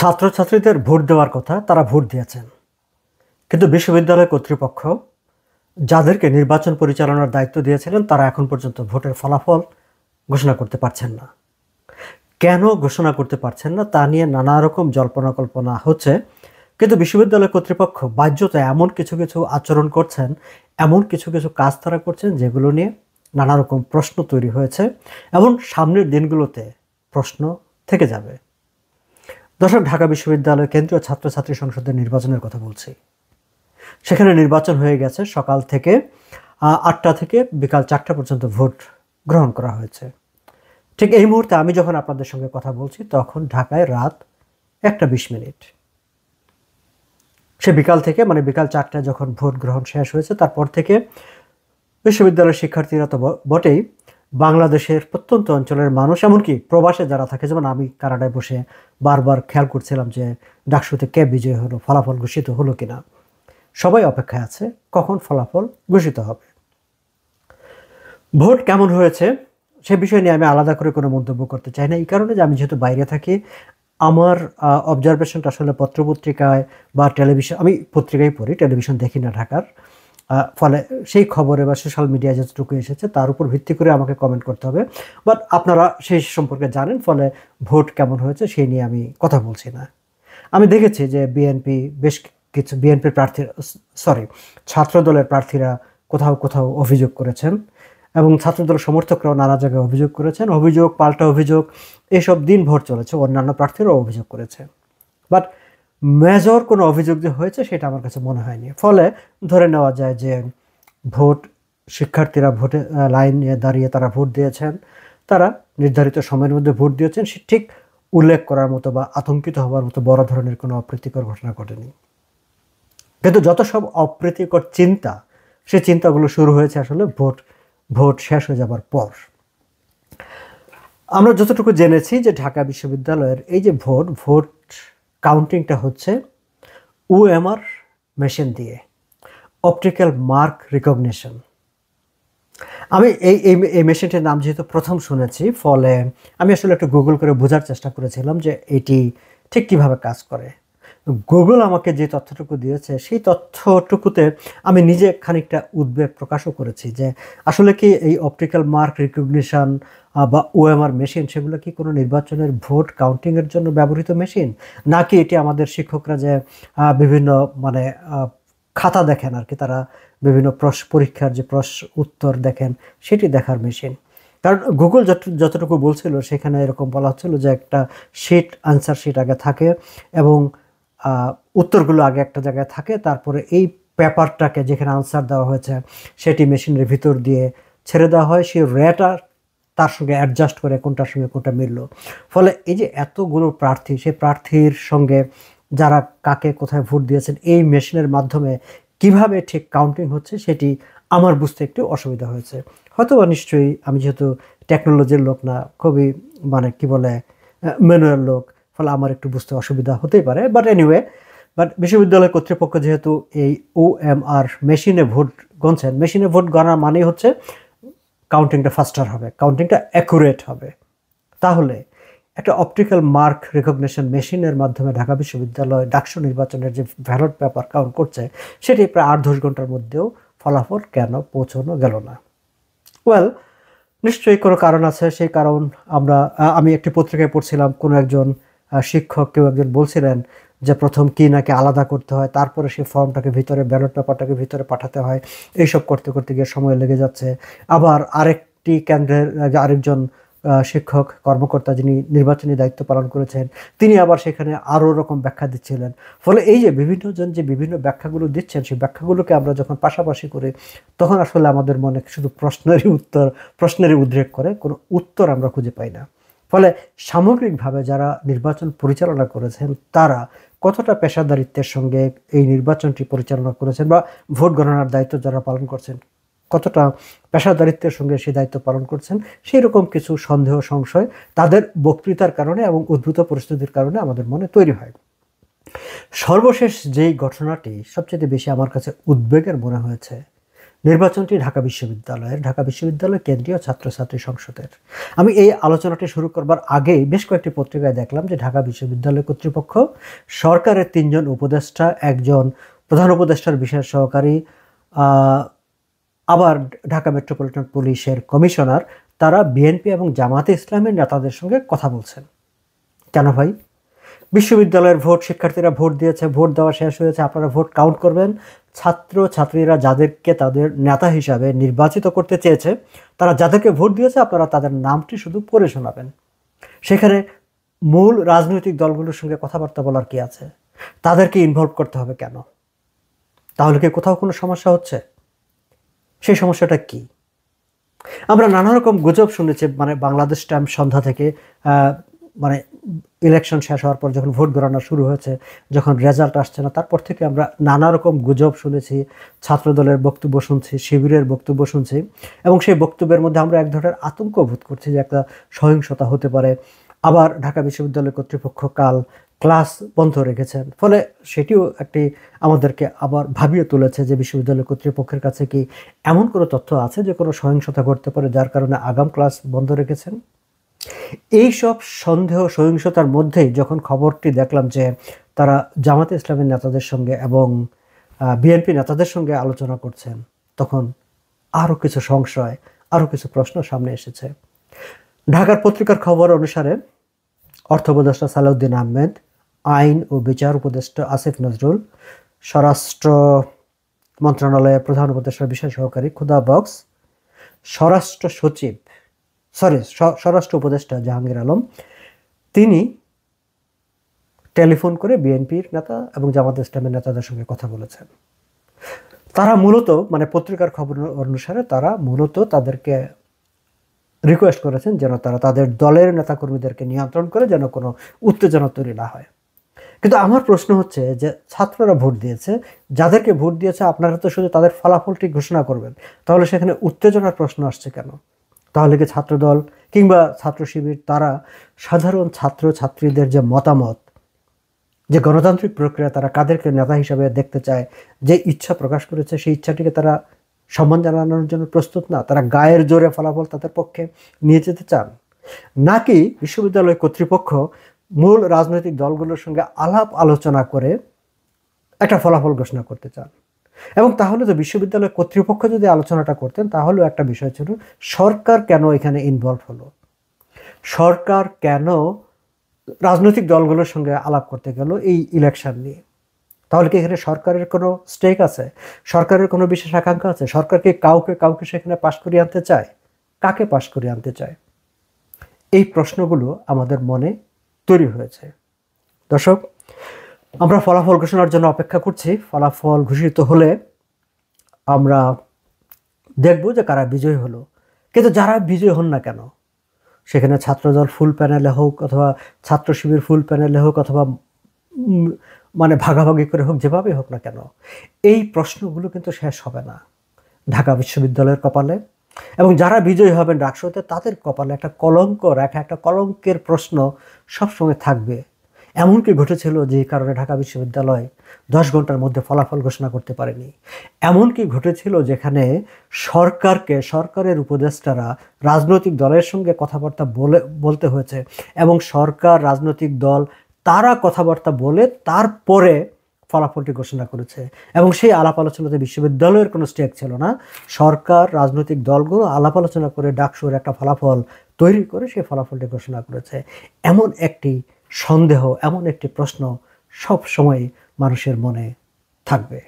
ছাত্রছাত্রীদের ভোট দেওয়ার কথা, তারা ভোট দিয়েছেন। কিন্তু বিশ্ববিদ্যালয় কর্তৃপক্ষ যাদেরকে নির্বাচন পরিচালনার দায়িত্ব দিয়েছিলেন তারা এখন পর্যন্ত ভোটের ফলাফল ঘোষণা করতে পারছেন না। কেন ঘোষণা করতে পারছেন না তা নিয়ে নানা রকম জল্পনা কল্পনা হচ্ছে। কিন্তু বিশ্ববিদ্যালয় কর্তৃপক্ষ বাহ্যত এমন কিছু কিছু আচরণ করছেন, এমন কিছু কিছু কাজ তারা করছেন যেগুলো নিয়ে নানা রকম প্রশ্ন তৈরি হয়েছে এবং সামনের দিনগুলোতে প্রশ্ন থেকে যাবে। দর্শক, ঢাকা বিশ্ববিদ্যালয় কেন্দ্রীয় ছাত্রছাত্রী সংসদের নির্বাচনের কথা বলছি। সেখানে নির্বাচন হয়ে গেছে। সকাল থেকে 8টা থেকে বিকাল 4টা পর্যন্ত ভোট গ্রহণ করা হয়েছে। ঠিক এই মুহূর্তে আমি যখন আপনাদের সঙ্গে কথা বলছি তখন ঢাকায় রাত 1:20। সে বিকাল থেকে বিকাল 4টায় যখন ভোট গ্রহণ শেষ হয়েছে তারপর থেকে বিশ্ববিদ্যালয়ের শিক্ষার্থীরা তো বটেই, বাংলাদেশের প্রত্যন্ত অঞ্চলের মানুষ, এমনকি প্রবাসে যারা থাকে, যেমন আমি কানাডায় বসে বারবার খেয়াল করছিলাম যে ডাকসুতে কে বিজয়ী হলো, ফলাফল ঘোষিত হলো কিনা। সবাই অপেক্ষায় আছে কখন ফলাফল ঘোষিত হবে। ভোট কেমন হয়েছে সে বিষয় নিয়ে আমি আলাদা করে কোনো মন্তব্য করতে চাই না, এই কারণে যে আমি যেহেতু বাইরে থাকি, আমার অবজারভেশনটা আসলে পত্রপত্রিকায় বা টেলিভিশন, আমি পত্রিকায় পড়ি, টেলিভিশন দেখি না ঢাকার, ফলে সেই খবরে বা সোশ্যাল মিডিয়ায় যতটুকু এসেছে তার উপর ভিত্তি করে আমাকে কমেন্ট করতে হবে। বাট আপনারা সেই সম্পর্কে জানেন, ফলে ভোট কেমন হয়েছে সেই নিয়ে আমি কথা বলছি না। আমি দেখেছি যে বেশ কিছু বিএনপির ছাত্রদলের প্রার্থীরা কোথাও কোথাও অভিযোগ করেছেন এবং ছাত্রদল সমর্থকরাও নানা জায়গায় অভিযোগ করেছেন। অভিযোগ পাল্টা অভিযোগ, এসব দিন ভোট চলেছে। অন্যান্য প্রার্থীরাও অভিযোগ করেছে, বাট মেজর কোনো অভিযোগ যে হয়েছে সেটা আমার কাছে মনে হয়নি। ফলে ধরে নেওয়া যায় যে শিক্ষার্থীরা ভোটে লাইন নিয়ে দাঁড়িয়ে তারা ভোট দিয়েছেন, তারা নির্ধারিত সময়ের মধ্যে ভোট দিয়েছেন। সে ঠিক উল্লেখ করার মতো বা আতঙ্কিত হওয়ার মতো বড় ধরনের কোনো অপ্রীতিকর ঘটনা ঘটেনি। কিন্তু যত সব অপ্রীতিকর চিন্তা, সেই চিন্তাগুলো শুরু হয়েছে আসলে ভোট শেষ হয়ে যাবার পর। আমরা যতটুকু জেনেছি যে ঢাকা বিশ্ববিদ্যালয়ের এই যে ভোট কাউন্টিংটা হচ্ছে ওএমআর মেশিন দিয়ে, অপটিক্যাল মার্ক রিকগনিশন। আমি এই মেশিনটির নাম যেহেতু প্রথম শুনেছি, ফলে আমি আসলে একটু গুগল করে বোঝার চেষ্টা করেছিলাম যে এটি ঠিক কীভাবে কাজ করে। গুগল আমাকে যে তথ্যটুকু দিয়েছে সেই তথ্যটুকুতে আমি নিজে খানিকটা উদ্বেগ প্রকাশও করেছি যে আসলে কি এই অপটিক্যাল মার্ক রিকগনিশন বা ওএমআর মেশিন সেগুলো কি কোনো নির্বাচনের ভোট কাউন্টিংয়ের জন্য ব্যবহৃত মেশিন, নাকি এটি আমাদের শিক্ষকরা যে বিভিন্ন খাতা দেখেন আর কি, তারা বিভিন্ন পরীক্ষার যে উত্তর দেখেন সেটি দেখার মেশিন। কারণ গুগল যতটুকু বলছিল সেখানে এরকম বলা হচ্ছিল যে একটা আনসার শিট আগে থাকে এবং উত্তরগুলো আগে একটা জায়গায় থাকে, তারপরে এই পেপারটাকে যেখানে আনসার দেওয়া হয়েছে সেটি মেশিনের ভিতর দিয়ে ছেড়ে দেওয়া হয়, সেই রেটা তার সঙ্গে অ্যাডজাস্ট করে কোনটার সঙ্গে কোনটা মিলল। ফলে এই যে এতগুলো প্রার্থী, সেই প্রার্থীর সঙ্গে যারা কাকে কোথায় ভোট দিয়েছেন এই মেশিনের মাধ্যমে কিভাবে ঠিক কাউন্টিং হচ্ছে সেটি আমার বুঝতে একটু অসুবিধা হয়েছে। হয়তো বা নিশ্চয়ই আমি যেহেতু টেকনোলজির লোক না, খুবই ম্যানুয়াল লোক, ফলে আমার একটু বুঝতে অসুবিধা হতেই পারে। বাট বিশ্ববিদ্যালয় কর্তৃপক্ষ যেহেতু এই ওএমআর মেশিনে ভোট গণছেন, মেশিনে ভোট গণা মানে হচ্ছে কাউন্টিংটা ফাস্টার হবে, কাউন্টিংটা অ্যাকুরেট হবে। তাহলে একটা অপটিক্যাল মার্ক রিকগনিশন মেশিনের মাধ্যমে ঢাকা বিশ্ববিদ্যালয় ডাকসু নির্বাচনের যে ব্যালট পেপার কাউন্ট করছে সেটি প্রায় 8-10 ঘন্টার মধ্যেও ফলাফল কেন পৌঁছানো গেল না? ওয়েল, নিশ্চয়ই কোনো কারণ আছে। সেই কারণ আমি একটি পত্রিকায় পড়ছিলাম, কোনো একজন শিক্ষক কেউ একজন বলছিলেন যে প্রথম কি নাকি আলাদা করতে হয়, তারপরে সেই ফর্মটাকে ভিতরে, ব্যালট পেপারটাকে ভিতরে পাঠাতে হয়। এইসব করতে করতে গিয়ে সময় লেগে যাচ্ছে। আবার আরেকটি কেন্দ্রের আরেকজন শিক্ষক কর্মকর্তা যিনি নির্বাচনী দায়িত্ব পালন করেছেন, তিনি আবার সেখানে আরও রকম ব্যাখ্যা দিচ্ছিলেন। ফলে এই যে বিভিন্নজন যে বিভিন্ন ব্যাখ্যাগুলো দিচ্ছেন, সেই ব্যাখ্যাগুলোকে আমরা যখন পাশাপাশি করি তখন আসলে আমাদের মনে শুধু প্রশ্নেরই উদ্রেক করে, কোনো উত্তর আমরা খুঁজে পাই না। ফলে সামগ্রিকভাবে যারা নির্বাচন পরিচালনা করেছেন তারা কতটা পেশাদারিত্বের সঙ্গে এই নির্বাচনটি পরিচালনা করেছেন বা ভোট গণনার দায়িত্ব যারা পালন করছেন কতটা পেশাদারিত্বের সঙ্গে সেই দায়িত্ব পালন করছেন, সেই রকম কিছু সন্দেহ সংশয় তাদের বক্তৃতার কারণে এবং উদ্ভূত পরিস্থিতির কারণে আমাদের মনে তৈরি হয়। সর্বশেষ যেই ঘটনাটি সবচেয়ে বেশি আমার কাছে উদ্বেগের মনে হয়েছে নির্বাচনটি ঢাকা বিশ্ববিদ্যালয় কেন্দ্রীয় ছাত্রছাত্রী সংসদের। আমি এই আলোচনাটি শুরু করবার আগেই বেশ কয়েকটি পত্রিকায় দেখলাম যে ঢাকা বিশ্ববিদ্যালয় কর্তৃপক্ষ সরকারের 3 জন উপদেষ্টা, একজন প্রধান উপদেষ্টার বিশেষ সহকারী, আবার ঢাকা মেট্রোপলিটন পুলিশের কমিশনার, তারা বিএনপি এবং জামায়াতে ইসলামের নেতাদের সঙ্গে কথা বলছেন। কেন ভাই? বিশ্ববিদ্যালয়ের ভোট, শিক্ষার্থীরা ভোট দিয়েছে, ভোট দেওয়া শেষ হয়েছে, আপনারা ভোট কাউন্ট করবেন। ছাত্রছাত্রীরা যাদেরকে তাদের নেতা হিসাবে নির্বাচিত করতে চেয়েছে, তারা যাদেরকে ভোট দিয়েছে, আপনারা তাদের নামটি শুধু পড়ে শোনাবেন। সেখানে মূল রাজনৈতিক দলগুলোর সঙ্গে কথাবার্তা বলার কি আছে? তাদেরকে ইনভলভ করতে হবে কেন? তাহলে কি কোথাও কোনো সমস্যা হচ্ছে? সেই সমস্যাটা কি? আমরা নানা রকম গুজব শুনেছি, মানে বাংলাদেশ টাইম সন্ধ্যা থেকে, মানে ইলেকশন শেষ হওয়ার পর যখন ভোট গণনা শুরু হয়েছে, যখন রেজাল্ট আসছে না, তারপর থেকে আমরা নানা রকম গুজব শুনেছি, ছাত্রদলের বক্তব্য শুনছি, শিবিরের বক্তব্য শুনছি, এবং সেই বক্তব্যের মধ্যে আমরা এক ধরনের আতঙ্ক বোধ করছি যে একটা সহিংসতা হতে পারে। আবার ঢাকা বিশ্ববিদ্যালয় কর্তৃপক্ষ কাল ক্লাস বন্ধ রেখেছেন, ফলে সেটিও একটি আমাদেরকে আবার ভাবিয়ে তুলেছে যে বিশ্ববিদ্যালয় কর্তৃপক্ষের কাছে কি এমন কোনো তথ্য আছে যে কোনো সহিংসতা ঘটতে পারে, যার কারণে আগাম ক্লাস বন্ধ রেখেছেন। এই সব সন্দেহ সহিংসতার মধ্যেই যখন খবরটি দেখলাম যে তারা জামাতে ইসলামের নেতাদের সঙ্গে এবং বিএনপি নেতাদের সঙ্গে আলোচনা করছেন, তখন আরও কিছু সংশয়, আরও কিছু প্রশ্ন সামনে এসেছে। ঢাকার পত্রিকার খবর অনুসারে অর্থ উপদেষ্টা সালাউদ্দিন আহমেদ, আইন ও বিচার উপদেষ্টা আসিফ নজরুল, স্বরাষ্ট্র মন্ত্রণালয়ের প্রধান উপদেষ্টার বিশেষ সহকারী খুদা বক্স, স্বরাষ্ট্র উপদেষ্টা জাহাঙ্গীর আলম, তিনি টেলিফোন করে বিএনপির নেতা এবং জামাত ইসলামের নেতাদের সঙ্গে কথা বলেছেন। তারা মূলত, মানে পত্রিকার খবর অনুসারে, তারা মূলত তাদেরকে রিকোয়েস্ট করেছেন যেন তারা তাদের দলের নেতাকর্মীদেরকে নিয়ন্ত্রণ করে যেন কোনো উত্তেজনা তৈরি না হয়। কিন্তু আমার প্রশ্ন হচ্ছে যে ছাত্ররা ভোট দিয়েছে, যাদেরকে ভোট দিয়েছে আপনারা তো শুধু তাদের ফলাফলটি ঘোষণা করবেন, তাহলে সেখানে উত্তেজনার প্রশ্ন আসছে কেন? তাহলে কি ছাত্রদল কিংবা ছাত্র শিবির তারা সাধারণ ছাত্রছাত্রীদের যে মতামত, যে গণতান্ত্রিক প্রক্রিয়া, তারা কাদেরকে নেতা হিসাবে দেখতে চায়, যে ইচ্ছা প্রকাশ করেছে, সেই ইচ্ছাটিকে তারা সম্মান জানানোর জন্য প্রস্তুত না? তারা গায়ের জোরে ফলাফল তাদের পক্ষে নিয়ে যেতে চান, নাকি বিশ্ববিদ্যালয় কর্তৃপক্ষ মূল রাজনৈতিক দলগুলোর সঙ্গে আলাপ আলোচনা করে একটা ফলাফল ঘোষণা করতে চান? এবং তাহলে তো বিশ্ববিদ্যালয় কর্তৃপক্ষ যদি আলোচনাটা করতেন, তাহলেও একটা বিষয় ছিল সরকার কেন এখানে ইনভলভ হলো, সরকার কেন রাজনৈতিক দলগুলোর সঙ্গে আলাপ করতে গেল এই ইলেকশন নিয়ে? তাহলে কি এখানে সরকারের কোনো স্টেক আছে, সরকারের কোনো বিশেষ আকাঙ্ক্ষা আছে? সরকারকে কাউকে সেখানে পাশ করিয়ে আনতে চায়? কাকে পাশ করিয়ে আনতে চায়? এই প্রশ্নগুলো আমাদের মনে তৈরি হয়েছে। দর্শক, আমরা ফলাফল ঘোষণার জন্য অপেক্ষা করছি। ফলাফল ঘোষিত হলে আমরা দেখব যে কারা বিজয়ী হলো। কিন্তু যারা বিজয়ী হন না কেন, সেখানে ছাত্রদল ফুল প্যানেলে হোক, অথবা ছাত্র শিবির ফুল প্যানেলে হোক, অথবা মানে ভাগাভাগি করে হোক, যেভাবে হোক না কেন, এই প্রশ্নগুলো কিন্তু শেষ হবে না ঢাকা বিশ্ববিদ্যালয়ের কপালে। এবং যারা বিজয়ী হবেন ডাকসুতে, তাদের কপালে একটা কলঙ্ক রাখা, একটা কলঙ্কের প্রশ্ন সবসময় থাকবে। এমনকি ঘটেছিল যে কারণে ঢাকা বিশ্ববিদ্যালয় 10 ঘন্টার মধ্যে ফলাফল ঘোষণা করতে পারেনি। এমনকি ঘটেছিল যেখানে সরকারের উপদেষ্টারা রাজনৈতিক দলের সঙ্গে কথাবার্তা বলতে হয়েছে, এবং সরকার রাজনৈতিক দল তারা কথাবার্তা বলে তারপরে ফলাফলটি ঘোষণা করেছে। এবং সেই আলাপ আলোচনাতে বিশ্ববিদ্যালয়ের কোনো স্টেক ছিল না। সরকার রাজনৈতিক দলগুলো আলাপ আলোচনা করে ডাকসুর একটা ফলাফল তৈরি করে সেই ফলাফলটি ঘোষণা করেছে। এমন একটি সন্দেহ, এমন একটি প্রশ্ন সব সময় মানুষের মনে থাকবে।